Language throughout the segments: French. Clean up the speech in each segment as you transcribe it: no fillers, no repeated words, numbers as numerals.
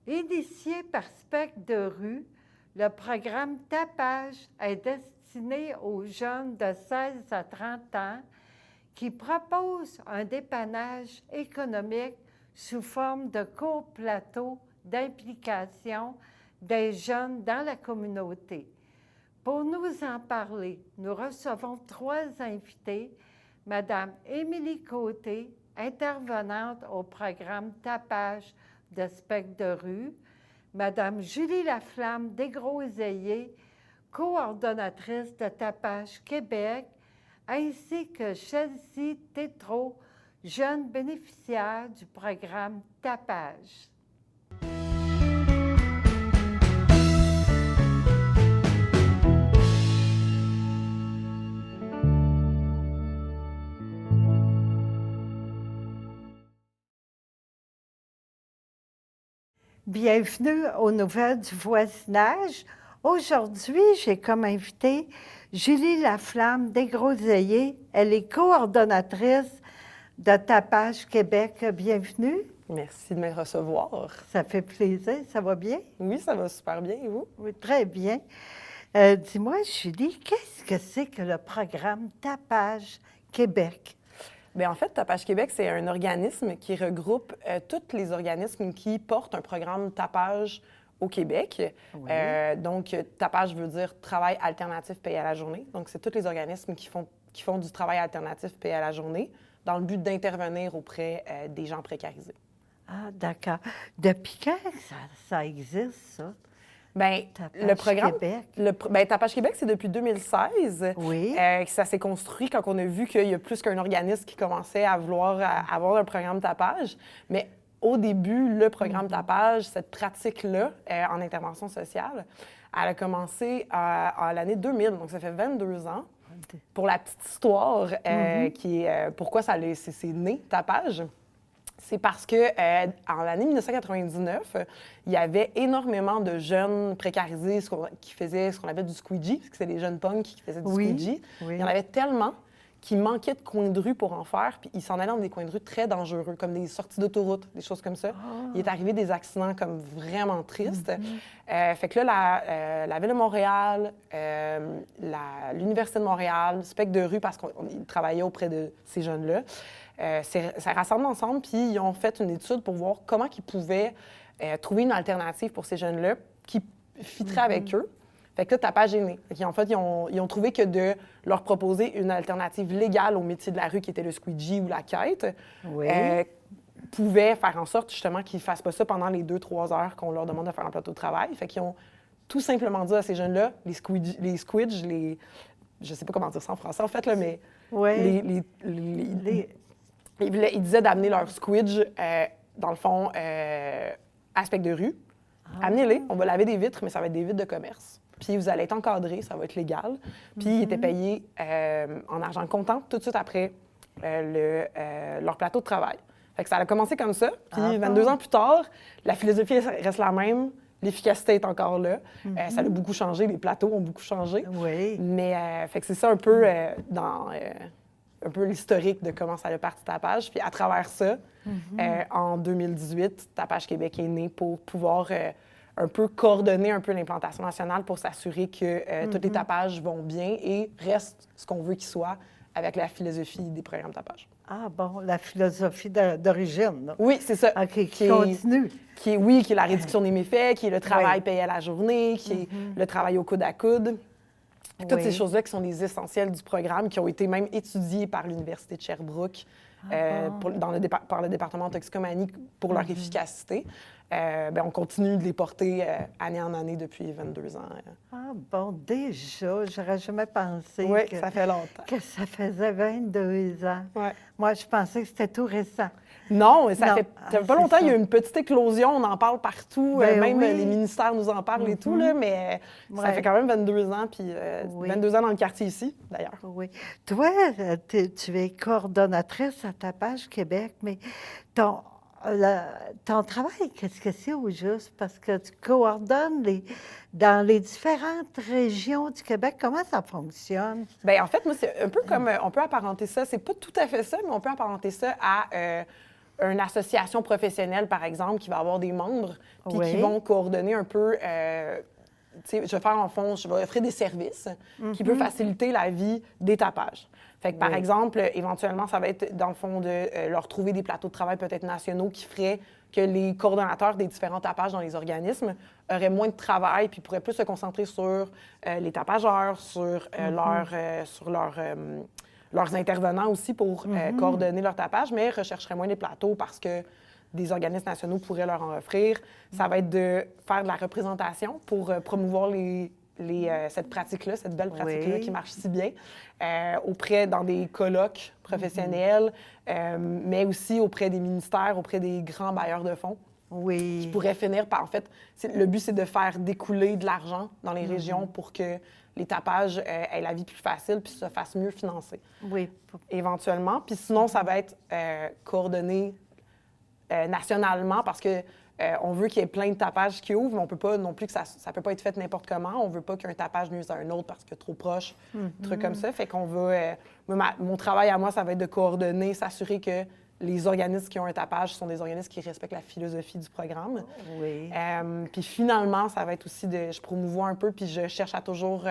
Initié par Spectre de rue, le programme Tapage est destiné aux jeunes de 16 à 30 ans qui proposent un dépannage économique sous forme de court plateau d'implication des jeunes dans la communauté. Pour nous en parler, nous recevons 3 invités. Madame Émilie Côté, intervenante au programme Tapage de Spectre de rue, Madame Julie Laflamme Desgroseilliers, coordonnatrice de Tapage Québec, ainsi que Chelsea Tétrault, jeune bénéficiaire du programme Tapage. Bienvenue aux Nouvelles du voisinage. Aujourd'hui, j'ai comme invitée Julie Laflamme Desgroseilliers. Elle est coordonnatrice de Tapage Québec. Bienvenue. Merci de me recevoir. Ça fait plaisir. Ça va bien? Oui, ça va super bien. Et vous? Oui, très bien. Dis-moi, Julie, qu'est-ce que c'est que le programme Tapage Québec? Bien, en fait, Tapage Québec, c'est un organisme qui regroupe tous les organismes qui portent un programme tapage au Québec. Oui. Donc, tapage veut dire travail alternatif payé à la journée. Donc, c'est tous les organismes qui font du travail alternatif payé à la journée dans le but d'intervenir auprès des gens précarisés. Ah, d'accord. Depuis quand ça existe, ça? Bien, Tapage le programme Québec. Tapage Québec, c'est depuis 2016. Oui. Ça s'est construit quand on a vu qu'il y a plus qu'un organisme qui commençait à vouloir avoir un programme tapage. Mais au début, le programme tapage, cette pratique-là en intervention sociale, elle a commencé à l'année 2000, donc ça fait 22 ans. Pour la petite histoire, pourquoi c'est né, tapage? C'est parce que en l'année 1999, il y avait énormément de jeunes précarisés qui faisaient ce qu'on appelle du squeegee, parce que c'est des jeunes punks qui faisaient du squeegee. Oui. Il y en avait tellement qu'ils manquaient de coins de rue pour en faire, puis ils s'en allaient dans des coins de rue très dangereux, comme des sorties d'autoroute, des choses comme ça. Il est arrivé des accidents comme vraiment tristes. Fait que là, la Ville de Montréal, l'Université de Montréal, Spectre de rue, parce qu'ils travaillaient auprès de ces jeunes-là, ça rassemble ensemble, puis ils ont fait une étude pour voir comment ils pouvaient trouver une alternative pour ces jeunes-là qui fitterait avec eux. Fait que là, Tapage est né. En fait, ils ont trouvé que de leur proposer une alternative légale au métier de la rue, qui était le squeegee ou la quête, pouvait faire en sorte, justement, qu'ils ne fassent pas ça pendant les 2-3 heures qu'on leur demande de faire un plateau de travail. Fait qu'ils ont tout simplement dit à ces jeunes-là, les squidges, je ne sais pas comment dire ça en français, en fait, là, mais ils disaient d'amener leur squidge, dans le fond, à Spectre de rue. Amenez-les, on va laver des vitres, mais ça va être des vitres de commerce. Puis vous allez être encadrés, ça va être légal. Puis ils étaient payés en argent comptant tout de suite après leur plateau de travail. Fait que ça a commencé comme ça. Puis 22 ans plus tard, la philosophie reste la même. L'efficacité est encore là. Ça a beaucoup changé, les plateaux ont beaucoup changé. Oui. Mais fait que c'est ça un peu un peu l'historique de comment ça a parti Tapage. Puis à travers ça, en 2018, Tapage Québec est né pour pouvoir un peu coordonner un peu l'implantation nationale pour s'assurer que tous les tapages vont bien et restent ce qu'on veut qu'ils soient avec la philosophie des programmes tapage. Ah bon, la philosophie d'origine, là. Oui, c'est ça. OK, qui continue. Qui est la réduction des méfaits, qui est le travail payé à la journée, qui est le travail au coude à coude. Toutes ces choses-là qui sont les essentiels du programme, qui ont été même étudiées par l'Université de Sherbrooke par le département de toxicomanie pour leur efficacité. On continue de les porter année en année depuis 22 ans. Ah bon, déjà, j'aurais jamais pensé que ça fait longtemps. Que ça faisait 22 ans. Ouais. Moi, je pensais que c'était tout récent. Non, ça fait pas longtemps. Il y a eu une petite éclosion, on en parle partout. Même les ministères nous en parlent et tout, là, mais ça fait quand même 22 ans, puis 22 ans dans le quartier ici, d'ailleurs. Oui. Toi, tu es coordonnatrice à Tapage Québec, mais ton travail, qu'est-ce que c'est au juste? Parce que tu coordonnes dans les différentes régions du Québec. Comment ça fonctionne? Bien, en fait, moi, c'est un peu comme, on peut apparenter ça, c'est pas tout à fait ça, mais on peut apparenter ça à une association professionnelle, par exemple, qui va avoir des membres, puis Oui. qui vont coordonner un peu. Tu sais, je vais faire, en fond, je vais offrir des services qui peuvent faciliter la vie des tapages. Fait que, par Oui. exemple, éventuellement, ça va être, dans le fond, de leur trouver des plateaux de travail peut-être nationaux qui feraient que les coordonnateurs des différents tapages dans les organismes auraient moins de travail puis pourraient plus se concentrer sur les tapageurs, sur, leurs intervenants aussi pour coordonner leur tapage, mais rechercheraient moins les plateaux parce que des organismes nationaux pourraient leur en offrir. Ça va être de faire de la représentation pour promouvoir cette pratique-là, cette belle pratique-là Oui. qui marche si bien, dans des colloques professionnels, mais aussi auprès des ministères, auprès des grands bailleurs de fonds. Oui. Qui pourraient finir par, en fait, le but, c'est de faire découler de l'argent dans les régions pour que les tapages aient la vie plus facile puis se fassent mieux financer. Oui. Éventuellement. Puis sinon, ça va être coordonné nationalement parce que on veut qu'il y ait plein de tapages qui ouvrent, mais on peut pas non plus que ça peut pas être fait n'importe comment. On veut pas qu'un tapage nuise à un autre parce que trop proche, trucs comme ça. Fait qu'on va... mon travail à moi, ça va être de coordonner, s'assurer que les organismes qui ont un tapage sont des organismes qui respectent la philosophie du programme. Oui. Puis finalement, ça va être aussi je promouvois un peu, puis je cherche à toujours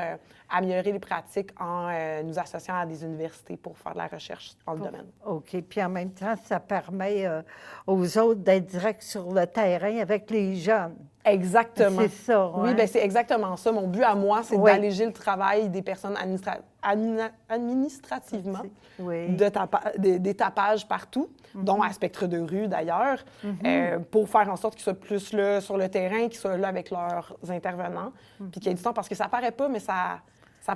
améliorer les pratiques en nous associant à des universités pour faire de la recherche dans le domaine. OK. Puis en même temps, ça permet aux autres d'être direct sur le terrain avec les jeunes. Exactement. C'est ça, Oui, ouais. bien, c'est exactement ça. Mon but à moi, c'est Oui. d'alléger le travail des personnes administrativement Oui. des tapages partout, dont à Spectre de rue d'ailleurs, pour faire en sorte qu'ils soient plus là sur le terrain, qu'ils soient là avec leurs intervenants, puis qu'il y ait du temps, parce que ça paraît pas, mais ça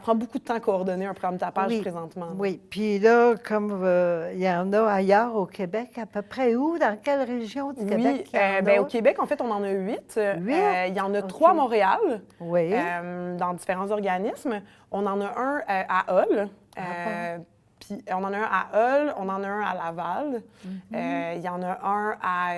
prend beaucoup de temps à coordonner un programme de tapage Oui. présentement. Oui. Puis là, comme il y en a ailleurs au Québec, à peu près où? Dans quelle région du Québec il y en a? Au Québec, en fait, on en a 8. 8? Il y en a 3 à Montréal, Oui. dans différents organismes. On en a un à Hull. Puis on en a un à Hull, on en a un à Laval. Il y en a un à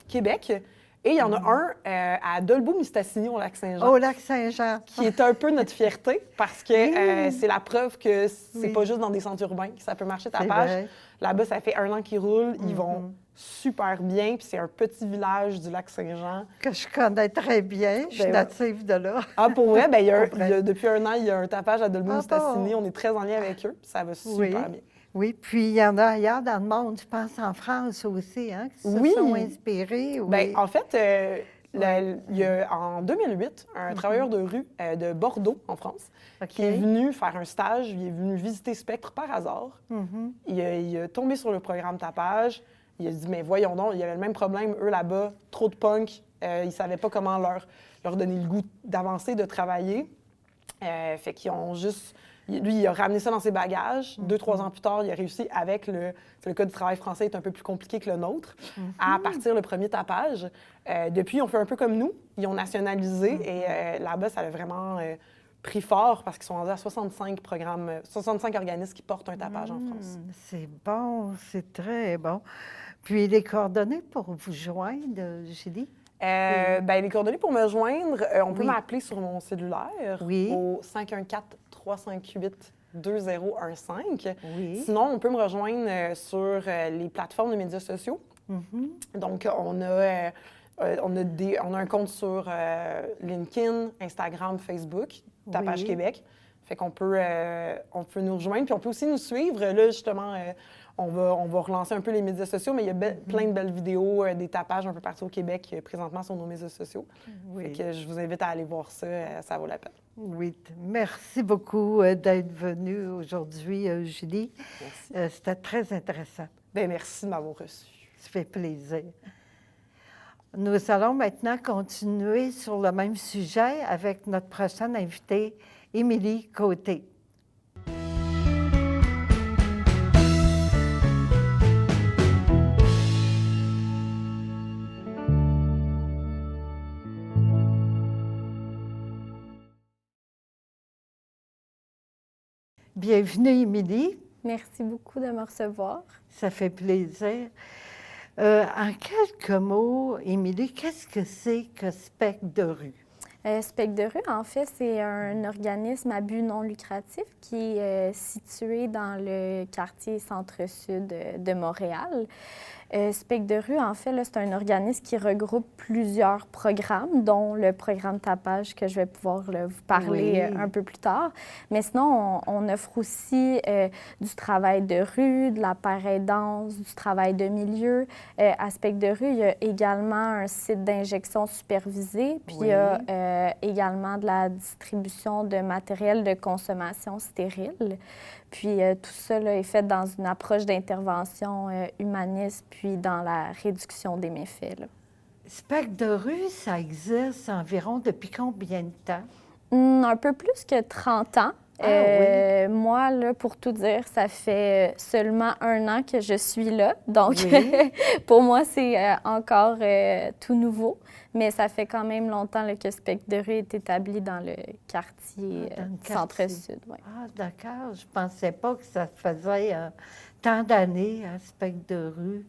Québec. Et il y en a un à Dolbeau-Mistassini, au Lac-Saint-Jean. Au Lac-Saint-Jean. Qui est un peu notre fierté parce que c'est la preuve que c'est Oui. pas juste dans des centres urbains que ça peut marcher C'est tapage. vrai. Là-bas, ça fait 1 an qu'ils roulent. Ils vont super bien. Puis c'est un petit village du Lac-Saint-Jean. Que je connais très bien. Je suis Ben, native de là. Ah, pour vrai? Bien, Pour vrai. depuis 1 an, il y a un tapage à Dolbeau-Mistassini. bon? On est très en lien avec eux. Puis ça va super Oui. bien. Oui, puis il y en a ailleurs dans le monde, je pense en France aussi, hein, qui Oui. se sont inspirés. Oui. Bien, en fait, il y a, en 2008, un travailleur de rue de Bordeaux, en France, OK. qui est venu faire un stage. Il est venu visiter Spectre par hasard. Il a tombé sur le programme tapage. Il a dit, mais voyons donc, il y avait le même problème, eux, là-bas, trop de punk. Ils ne savaient pas comment leur donner le goût d'avancer, de travailler. Fait qu'ils ont juste... Lui, il a ramené ça dans ses bagages. 2-3 ans plus tard, il a réussi avec le Code du travail français est un peu plus compliqué que le nôtre, à partir le premier tapage. Depuis, ils ont fait un peu comme nous. Ils ont nationalisé et là-bas, ça a vraiment pris fort parce qu'ils sont rendus à 65 organismes qui portent un tapage en France. C'est bon, c'est très bon. Puis les coordonnées pour vous joindre, Julie? Les coordonnées pour me joindre, on peut Oui. m'appeler sur mon cellulaire Oui. au 514-358-2015. Oui. Sinon, on peut me rejoindre sur les plateformes de médias sociaux. Donc, on a un compte sur LinkedIn, Instagram, Facebook, Tapage Oui. Québec. Fait qu'on peut nous rejoindre. Puis on peut aussi nous suivre. Là, justement, on va relancer un peu les médias sociaux, mais il y a plein de belles vidéos, des tapages un peu partout au Québec présentement sur nos médias sociaux. Oui. Fait que je vous invite à aller voir ça, ça vaut la peine. Oui. Merci beaucoup d'être venue aujourd'hui, Julie. Merci. C'était très intéressant. Bien, merci de m'avoir reçu. Ça fait plaisir. Nous allons maintenant continuer sur le même sujet avec notre prochaine invitée, Émilie Côté. Bienvenue, Émilie. Merci beaucoup de me recevoir. Ça fait plaisir. En quelques mots, Émilie, qu'est-ce que c'est que Spectre de rue? Spectre de rue, en fait, c'est un organisme à but non lucratif qui est situé dans le quartier centre-sud de Montréal. Spectre de rue, en fait, là, c'est un organisme qui regroupe plusieurs programmes, dont le programme Tapage que je vais pouvoir là, vous parler Oui. un peu plus tard. Mais sinon, on offre aussi du travail de rue, de la paraïdance, du travail de milieu. À Spectre de rue, il y a également un site d'injection supervisé, puis il y a également de la distribution de matériel de consommation stérile. Puis tout ça là, est fait dans une approche d'intervention humaniste, puis dans la réduction des méfaits, là. Spectre de rue, ça existe environ depuis combien de temps? Un peu plus que 30 ans. Moi, là, pour tout dire, ça fait seulement 1 an que je suis là. Donc, Oui. pour moi, c'est encore tout nouveau. Mais ça fait quand même longtemps là, que Spectre de rue est établi dans le quartier Dans le centre-sud. Ouais. Ah, d'accord. Je ne pensais pas que ça faisait tant d'années à Spectre de rue.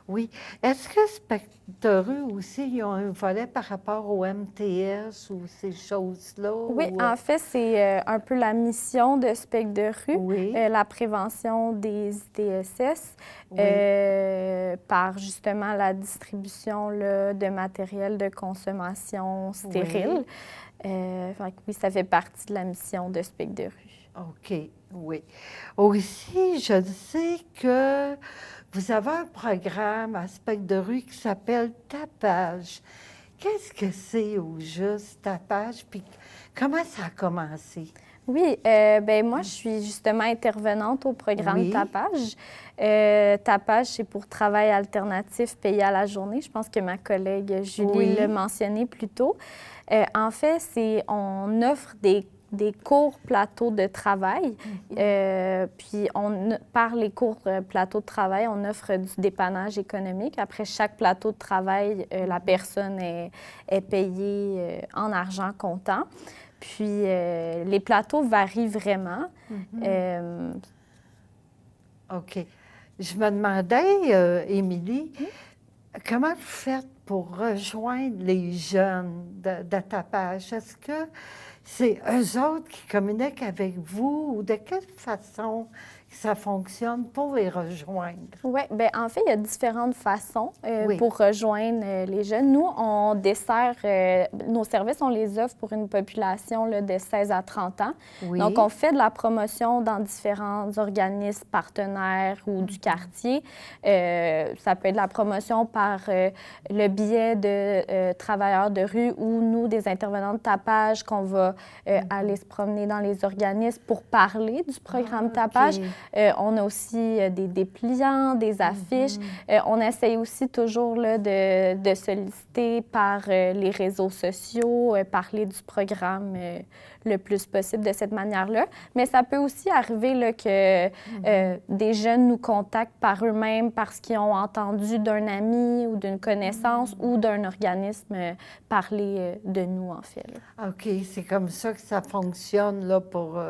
Oui. Est-ce que Spectre de rue aussi, ils ont un volet par rapport au MTS ou ces choses-là? Oui, ou, en fait, c'est un peu la mission de Spectre de rue, Oui. la prévention des ITSS, Oui. par justement la distribution là, de matériel de consommation stérile. Fait que oui, ça fait partie de la mission de Spectre de rue. OK, oui. Aussi, je sais que vous avez un programme à Spectre de rue qui s'appelle Tapage. Qu'est-ce que c'est au juste, Tapage? Puis comment ça a commencé? Oui, ben moi, je suis justement intervenante au programme Oui. Tapage. Tapage, c'est pour travail alternatif payé à la journée. Je pense que ma collègue Julie Oui. l'a mentionné plus tôt. En fait, on offre des courts plateaux de travail. Puis, par les courts plateaux de travail, on offre du dépannage économique. Après chaque plateau de travail, la personne est payée en argent comptant. Puis, les plateaux varient vraiment. OK. Je me demandais, Émilie, comment vous faites pour rejoindre les jeunes de Tapage? Est-ce que c'est eux autres qui communiquent avec vous ou de quelle façon ça fonctionne pour les rejoindre? Oui, bien, en fait, il y a différentes façons Oui. pour rejoindre les jeunes. Nous, on dessert, nos services, on les offre pour une population là, de 16 à 30 ans. Oui. Donc, on fait de la promotion dans différents organismes partenaires ou du quartier. Ça peut être de la promotion par le biais de travailleurs de rue ou nous, des intervenants de tapage, qu'on va aller se promener dans les organismes pour parler du programme Tapage. On a aussi des dépliants, des affiches. On essaye aussi toujours là, de solliciter par les réseaux sociaux, parler du programme le plus possible de cette manière-là. Mais ça peut aussi arriver là, que des jeunes nous contactent par eux-mêmes parce qu'ils ont entendu d'un ami ou d'une connaissance ou d'un organisme parler de nous, en fait, là. OK, c'est comme ça que ça fonctionne, là, pour...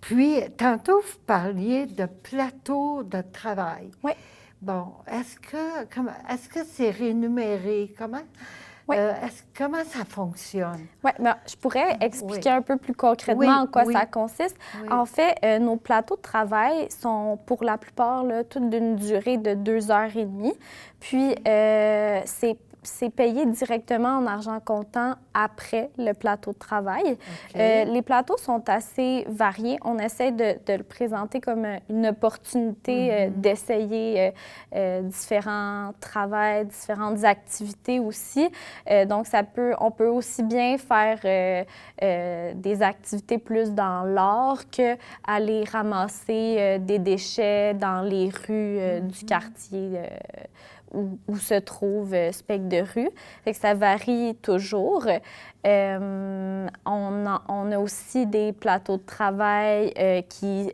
Puis, tantôt, vous parliez de plateau de travail. Oui. Bon, est-ce que c'est rémunéré? Comment? Oui. Comment ça fonctionne? Oui, bien, je pourrais expliquer un peu plus concrètement Oui, en quoi oui. ça consiste. Oui. En fait, nos plateaux de travail sont pour la plupart là, tous d'une durée de 2 heures et demie. Puis, c'est payé directement en argent comptant après le plateau de travail. OK. Les plateaux sont assez variés. On essaie de le présenter comme une opportunité d'essayer différents travails, différentes activités aussi. Donc, on peut aussi bien faire des activités plus dans l'art qu'aller ramasser des déchets dans les rues du quartier où se trouve Spectre de rue. Fait que ça varie toujours. On a aussi des plateaux de travail qui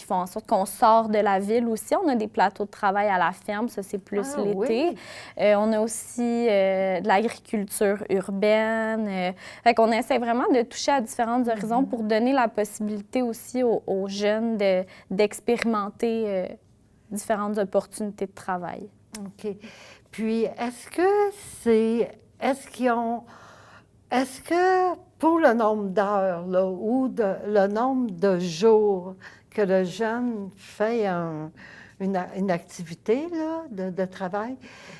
font en sorte qu'on sort de la ville aussi. On a des plateaux de travail à la ferme, ça c'est plus l'été. Oui. On a aussi de l'agriculture urbaine. Fait qu'on essaie vraiment de toucher à différents horizons pour donner la possibilité aussi aux jeunes d'expérimenter différentes opportunités de travail. OK. Puis, est-ce que pour le nombre d'heures là, ou le nombre de jours que le jeune fait une activité là, de travail.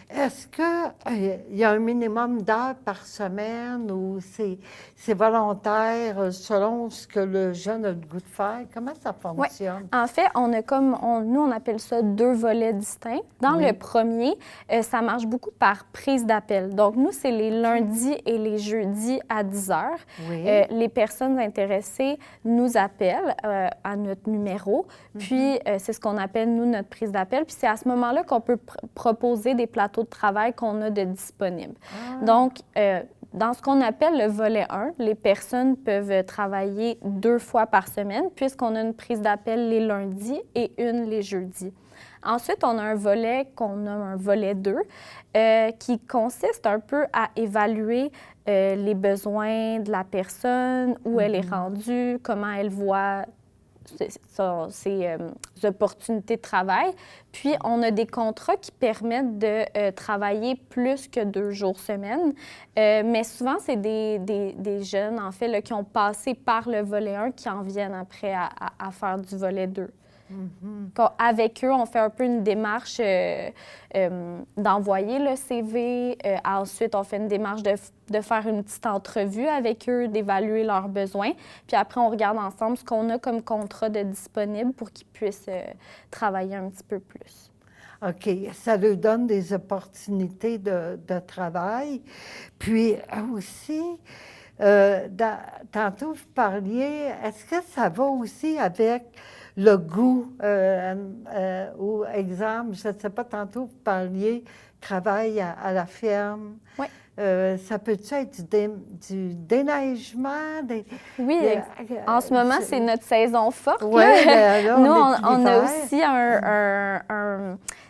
Est-ce qu'il y a un minimum d'heures par semaine ou c'est volontaire selon ce que le jeune a le goût de faire? Comment ça fonctionne? En fait, on a nous, on appelle ça 2 volets distincts. Dans le premier, ça marche beaucoup par prise d'appel. Donc, nous, c'est les lundis et les jeudis à 10 heures. Oui. Les personnes intéressées nous appellent à notre numéro. Puis, c'est ce qu'on appelle, nous, notre prise d'appel. Puis, c'est à ce moment-là qu'on peut proposer des plateaux de travail qu'on a de disponibles. Donc, dans ce qu'on appelle le volet 1, les personnes peuvent travailler 2 fois par semaine puisqu'on a une prise d'appel les lundis et une les jeudis. Ensuite, on a un volet qu'on nomme un volet 2 qui consiste un peu à évaluer les besoins de la personne, où elle est rendue, comment elle voit ses opportunités de travail. Puis, on a des contrats qui permettent de travailler plus que 2 jours semaine. Mais souvent, c'est des jeunes, en fait, là, qui ont passé par le volet 1 qui en viennent après à faire du volet 2. Avec eux, on fait un peu une démarche d'envoyer le CV. Ensuite, on fait une démarche de faire une petite entrevue avec eux, d'évaluer leurs besoins. Puis après, on regarde ensemble ce qu'on a comme contrat de disponible pour qu'ils puissent travailler un petit peu plus. OK. Ça leur donne des opportunités de travail. Puis aussi, tantôt, vous parliez, est-ce que ça va aussi avec le goût, ou exemple, je ne sais pas, tantôt vous parliez travail à la ferme. Oui. Ça peut-tu être du déneigement? Oui, en ce moment, c'est notre saison forte. Oui, là, nous, on a aussi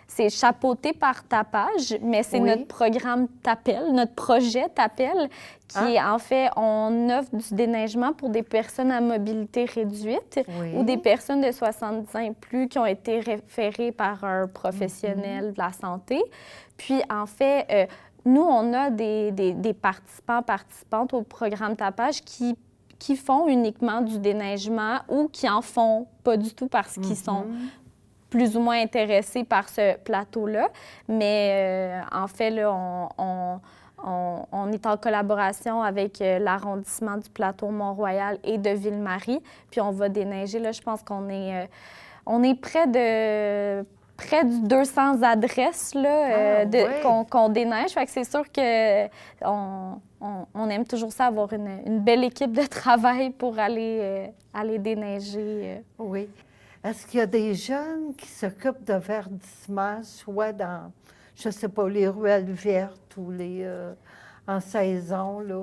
c'est chapeauté par Tapage, mais c'est notre programme T'appelle, notre projet T'appelle, qui est en fait, on offre du déneigement pour des personnes à mobilité réduite ou des personnes de 70 ans et plus qui ont été référées par un professionnel de la santé. Puis, en fait, nous, on a des participantes au programme Tapage qui font uniquement du déneigement ou qui en font pas du tout parce qu'ils sont plus ou moins intéressés par ce plateau-là. Mais en fait, là, on est en collaboration avec l'arrondissement du plateau Mont-Royal et de Ville-Marie. Puis on va déneiger. Là, je pense qu'on est près du 200 adresses là, qu'on déneige. Fait que c'est sûr qu'on aime toujours ça, avoir une belle équipe de travail pour aller déneiger. Oui. Est-ce qu'il y a des jeunes qui s'occupent de verdissement, soit dans, je ne sais pas, les ruelles vertes ou en saison, là?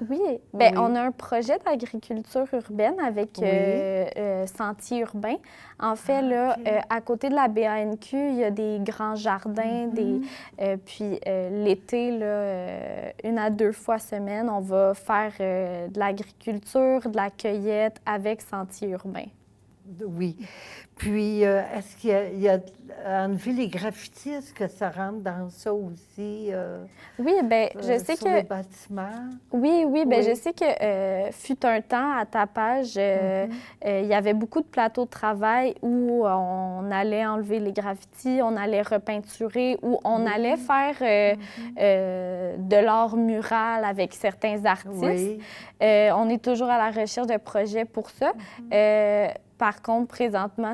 Oui. Bien, on a un projet d'agriculture urbaine avec Sentier urbain. En fait, là, à côté de la BANQ, il y a des grands jardins, puis l'été, là, 1 à 2 fois semaine, on va faire de l'agriculture, de la cueillette avec Sentier urbain. Oui. Puis, est-ce qu'il y a en ville et graffiti, est-ce que ça rentre dans ça aussi? Oui, bien, je sais sur les bâtiments? Oui, bien, je sais que fut un temps à Tapage, il y avait beaucoup de plateaux de travail où on allait enlever les graffitis, on allait repeinturer, ou on allait faire de l'art mural avec certains artistes. Oui. On est toujours à la recherche de projets pour ça. Par contre, présentement,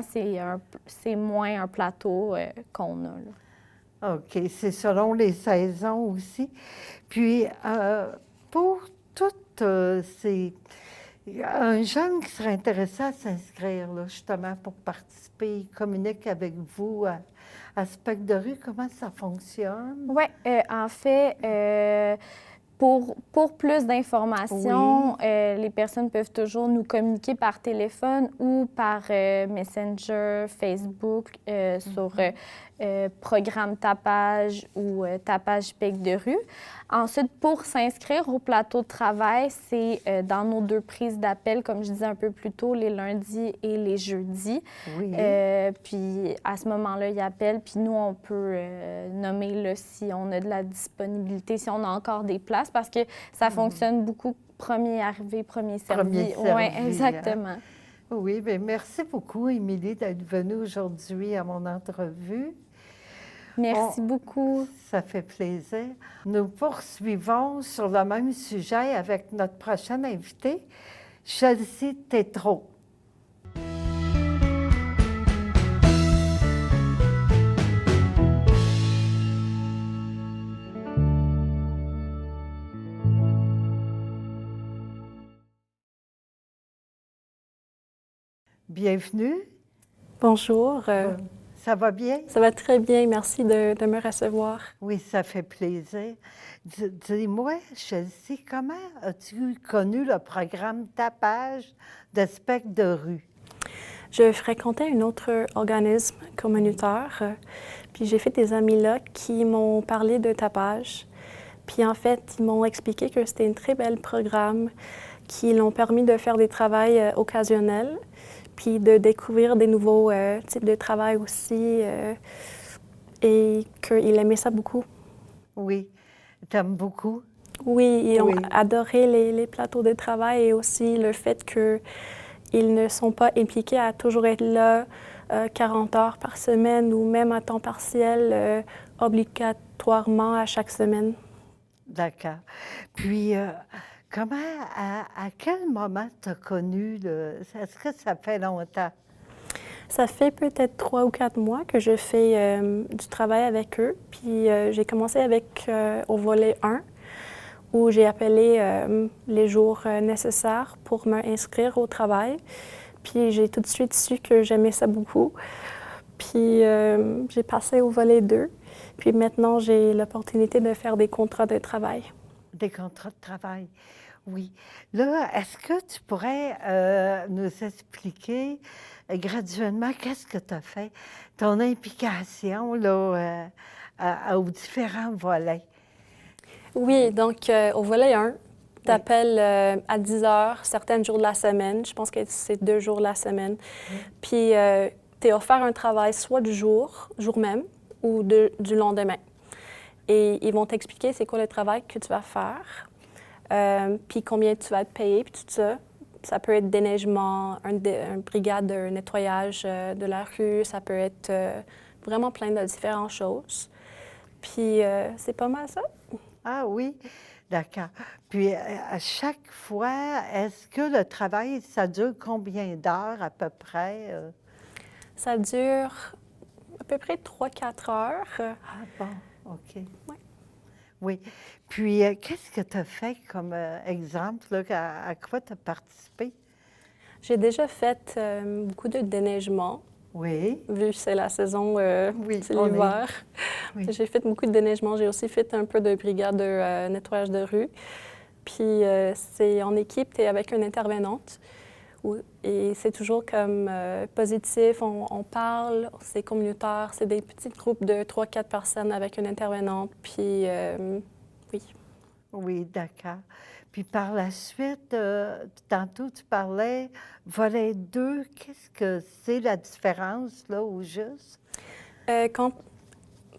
c'est moins un plateau qu'on a, là. OK. C'est selon les saisons aussi. Puis, pour toutes ces... Un jeune qui serait intéressé à s'inscrire, là, justement, pour participer, il communique avec vous à Spec de rue. Comment ça fonctionne? Oui, en fait... Pour plus d'informations, les personnes peuvent toujours nous communiquer par téléphone ou par Messenger, Facebook, sur programme Tapage ou Tapage Bec de rue. Ensuite, pour s'inscrire au plateau de travail, c'est dans nos 2 prises d'appel, comme je disais un peu plus tôt, les lundis et les jeudis. Oui. Puis à ce moment-là, ils appellent, puis nous, on peut nommer là, si on a de la disponibilité, si on a encore des places, parce que ça fonctionne beaucoup premier arrivé, premier servi. Oui, exactement. Oui, bien, merci beaucoup, Émilie, d'être venue aujourd'hui à mon entrevue. Merci beaucoup. Ça fait plaisir. Nous poursuivons sur le même sujet avec notre prochaine invitée, Chelsea Tétrault. Bienvenue. Bonjour, Ça va bien? ça va très bien, merci de me recevoir. Oui, ça fait plaisir. Dis-moi, Chelsea, comment as-tu connu le programme Tapage de spectre de rue? Je fréquentais un autre organisme communautaire, puis j'ai fait des amis là qui m'ont parlé de tapage. Puis en fait, ils m'ont expliqué que c'était un très bel programme qui l'ont permis de faire des travails occasionnels, puis de découvrir des nouveaux types de travail aussi, et qu'ils aimaient ça beaucoup. Oui, t'aimes beaucoup? Oui, ils ont Oui. adoré les plateaux de travail et aussi le fait qu'ils ne sont pas impliqués à toujours être là 40 heures par semaine ou même à temps partiel obligatoirement à chaque semaine. D'accord. Puis, comment, à quel moment tu as connu le... Est-ce que ça fait longtemps? Ça fait peut-être 3 ou 4 mois que je fais du travail avec eux. Puis j'ai commencé avec au volet 1, où j'ai appelé les jours nécessaires pour m'inscrire au travail. Puis j'ai tout de suite su que j'aimais ça beaucoup. Puis j'ai passé au volet 2. Puis maintenant, j'ai l'opportunité de faire des contrats de travail. Des contrats de travail, oui. Là, est-ce que tu pourrais nous expliquer graduellement qu'est-ce que tu as fait, ton implication là, aux différents volets? Oui, donc au volet 1, tu appelles à 10 heures, certains jours de la semaine. Je pense que c'est 2 jours de la semaine. Puis tu es offert un travail soit du jour même, ou du lendemain. Et ils vont t'expliquer c'est quoi le travail que tu vas faire, puis combien tu vas être payé, puis tout ça. Ça peut être déneigement, une brigade de nettoyage de la rue, ça peut être vraiment plein de différentes choses. Puis c'est pas mal ça. Ah oui, d'accord. Puis à chaque fois, est-ce que le travail, ça dure combien d'heures à peu près? Ça dure à peu près 3-4 heures. Ah bon, OK. Ouais. Oui. Puis, qu'est-ce que tu as fait comme exemple, là, à quoi tu as participé? J'ai déjà fait beaucoup de déneigement, Oui. vu que c'est la saison, Oui, c'est on est- l'hiver. Oui. J'ai fait beaucoup de déneigement. J'ai aussi fait un peu de brigade de nettoyage de rue. Puis c'est en équipe, tu es avec une intervenante. Et c'est toujours comme positif, on parle, c'est communautaire, c'est des petits groupes de 3-4 personnes avec une intervenante. Puis oui. Oui, d'accord. Puis par la suite, tantôt tu parlais, volet 2, qu'est-ce que c'est la différence, là, au juste?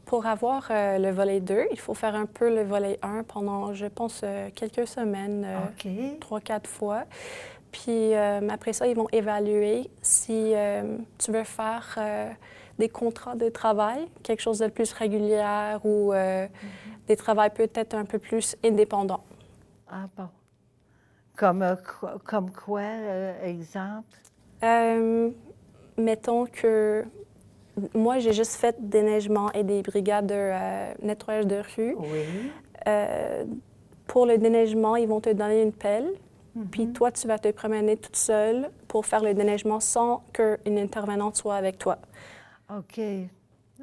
Pour avoir le volet 2, il faut faire un peu le volet 1 pendant, je pense, quelques semaines, OK. 3-4 fois. Puis après ça, ils vont évaluer si tu veux faire des contrats de travail, quelque chose de plus régulier ou des travails peut-être un peu plus indépendants. Ah bon. Comme quoi, exemple? Mettons que moi, j'ai juste fait déneigement et des brigades de nettoyage de rue. Oui. Pour le déneigement, ils vont te donner une pelle. Puis toi, tu vas te promener toute seule pour faire le déneigement sans qu'une intervenante soit avec toi. OK.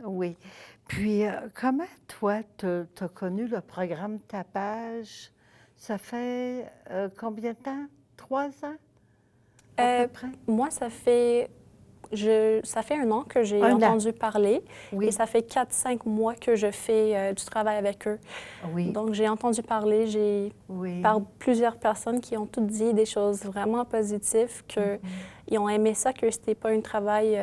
Oui. Puis, comment, toi, tu as connu le programme Tapage? Ça fait combien de temps? 3 ans? À peu près? Moi, ça fait 1 an que j'ai 1 an. entendu parler Oui. et ça fait 4-5 mois que je fais du travail avec eux. Oui. Donc, j'ai entendu parler, Oui. par plusieurs personnes qui ont toutes dit des choses vraiment positives, qu'ils ont aimé ça, que c'était pas un travail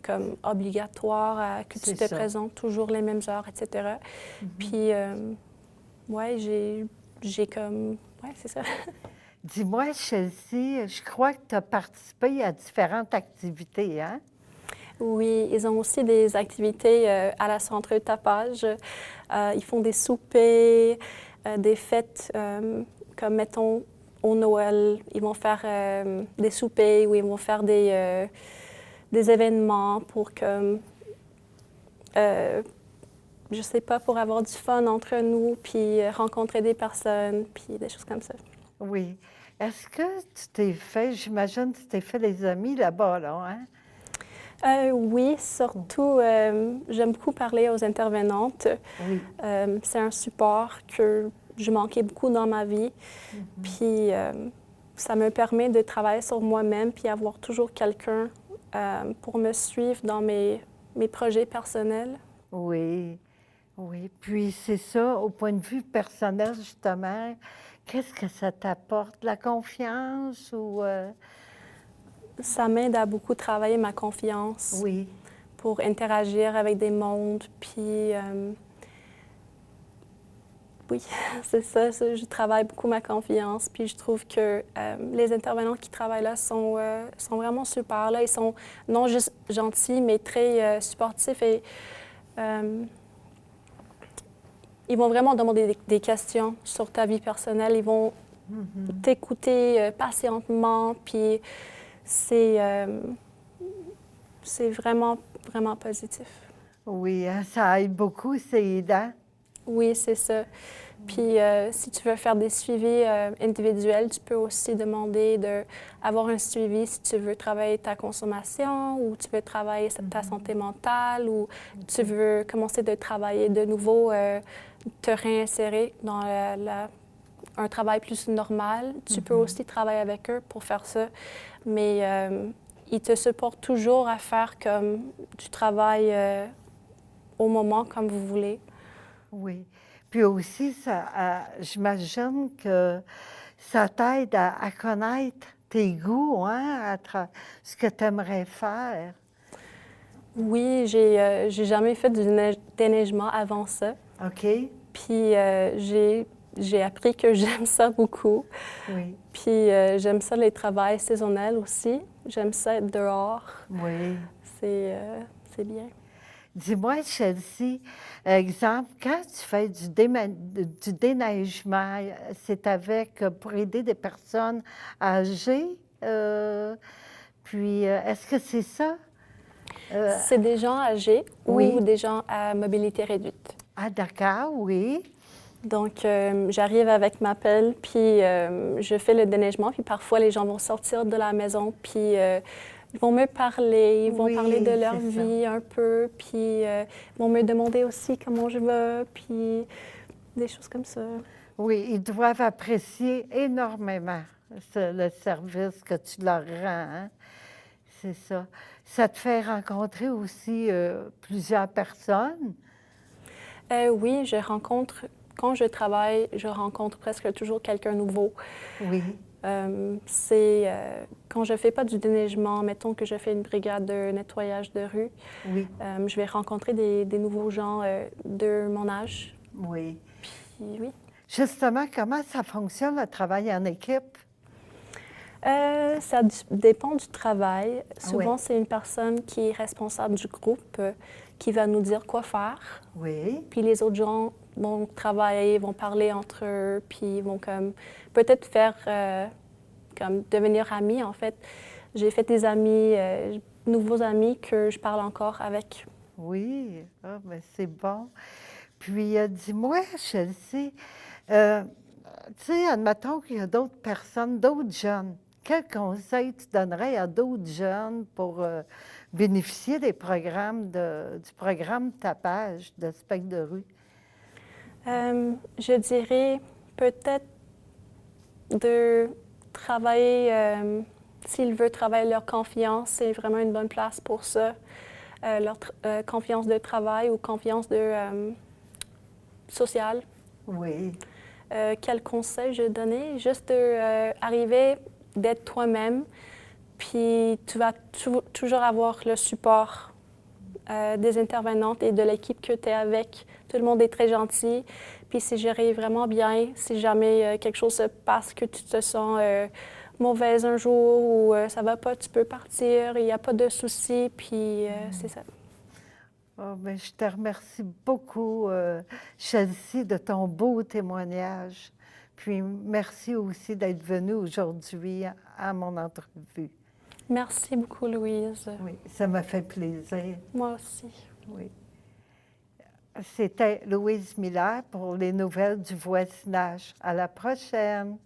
comme obligatoire, que tu C'est te ça. présentes toujours les mêmes heures, etc. Puis, ouais, j'ai comme... Ouais, c'est ça. Dis-moi, Chelsea, je crois que tu as participé à différentes activités, hein? Oui, ils ont aussi des activités à la centre de tapage. Ils font des soupers, des fêtes, comme mettons au Noël, ils vont faire des soupers ou ils vont faire des événements pour que, je sais pas, pour avoir du fun entre nous, puis rencontrer des personnes, puis des choses comme ça. Oui. Est-ce que tu t'es fait, j'imagine, tu t'es fait des amis là-bas, là, hein? Oui, surtout, j'aime beaucoup parler aux intervenantes. Oui. C'est un support que je manquais beaucoup dans ma vie. Puis ça me permet de travailler sur moi-même puis avoir toujours quelqu'un pour me suivre dans mes projets personnels. Oui. Oui. Puis c'est ça, au point de vue personnel, justement, qu'est-ce que ça t'apporte? La confiance ou... Ça m'aide à beaucoup travailler ma confiance Oui. pour interagir avec des mondes. Puis oui, c'est ça, je travaille beaucoup ma confiance. Puis je trouve que les intervenants qui travaillent là sont vraiment super. Là, ils sont non juste gentils, mais très supportifs et ils vont vraiment demander des questions sur ta vie personnelle. Ils vont t'écouter patientement. Puis c'est vraiment, vraiment positif. Oui, hein, ça aide beaucoup, c'est aidant. Oui, c'est ça. Puis si tu veux faire des suivis individuels, tu peux aussi demander d'avoir un suivi si tu veux travailler ta consommation ou tu veux travailler ta santé mentale ou tu veux commencer de travailler de nouveau, te réinsérer dans un travail plus normal. Tu peux aussi travailler avec eux pour faire ça. Mais ils te supportent toujours à faire comme du travail au moment comme vous voulez. Oui. Puis aussi, j'imagine que ça t'aide à connaître tes goûts, hein, ce que tu aimerais faire. Oui, j'ai jamais fait du déneigement avant ça. OK? Puis j'ai appris que j'aime ça beaucoup. Oui. Puis j'aime ça les travails saisonniels aussi. J'aime ça être dehors. Oui. C'est bien. Dis-moi, Chelsea, exemple, quand tu fais du déneigement, c'est pour aider des personnes âgées? Puis, est-ce que c'est ça? C'est des gens âgés Oui. ou des gens à mobilité réduite. Ah, d'accord, oui. Donc, j'arrive avec ma pelle, puis je fais le déneigement. Puis parfois, les gens vont sortir de la maison, puis ils vont me parler, ils vont parler de leur vie un peu, puis ils vont me demander aussi comment je vais, puis des choses comme ça. Oui, ils doivent apprécier énormément le service que tu leur rends, hein? C'est ça. Ça te fait rencontrer aussi plusieurs personnes? Oui, quand je travaille, je rencontre presque toujours quelqu'un nouveau. Oui. Quand je ne fais pas du déneigement, mettons que je fais une brigade de nettoyage de rue, Oui. je vais rencontrer des nouveaux gens de mon âge. Oui. Puis oui. Justement, comment ça fonctionne le travail en équipe? Ça dépend du travail. Souvent, Oui. c'est une personne qui est responsable du groupe qui va nous dire quoi faire. Oui. Puis les autres gens vont travailler, vont parler entre eux, puis vont comme peut-être faire comme devenir amis, en fait. J'ai fait des amis, nouveaux amis que je parle encore avec. Oui, ah, ben c'est bon. Puis, dis-moi, Chelsea, tu sais, admettons qu'il y a d'autres personnes, d'autres jeunes. Quel conseil tu donnerais à d'autres jeunes pour bénéficier des programmes du programme Tapage de spectre de rue? Je dirais peut-être de travailler, s'ils veulent travailler leur confiance, c'est vraiment une bonne place pour ça. Leur confiance de travail ou confiance sociale. Oui. Quel conseil je donnais? Juste d'arriver, d'être toi-même, puis tu vas toujours avoir le support des intervenantes et de l'équipe que tu es avec. Tout le monde est très gentil, puis puis c'est géré vraiment bien. Si jamais quelque chose se passe, que tu te sens mauvaise un jour ou ça va pas, tu peux partir, il n'y a pas de souci, puis c'est ça. Oh, ben, je te remercie beaucoup, Chelsea, de ton beau témoignage. Puis merci aussi d'être venue aujourd'hui à mon entrevue. Merci beaucoup, Louise. Oui, ça m'a fait plaisir. Moi aussi. Oui. C'était Louise Miller pour les nouvelles du voisinage. À la prochaine.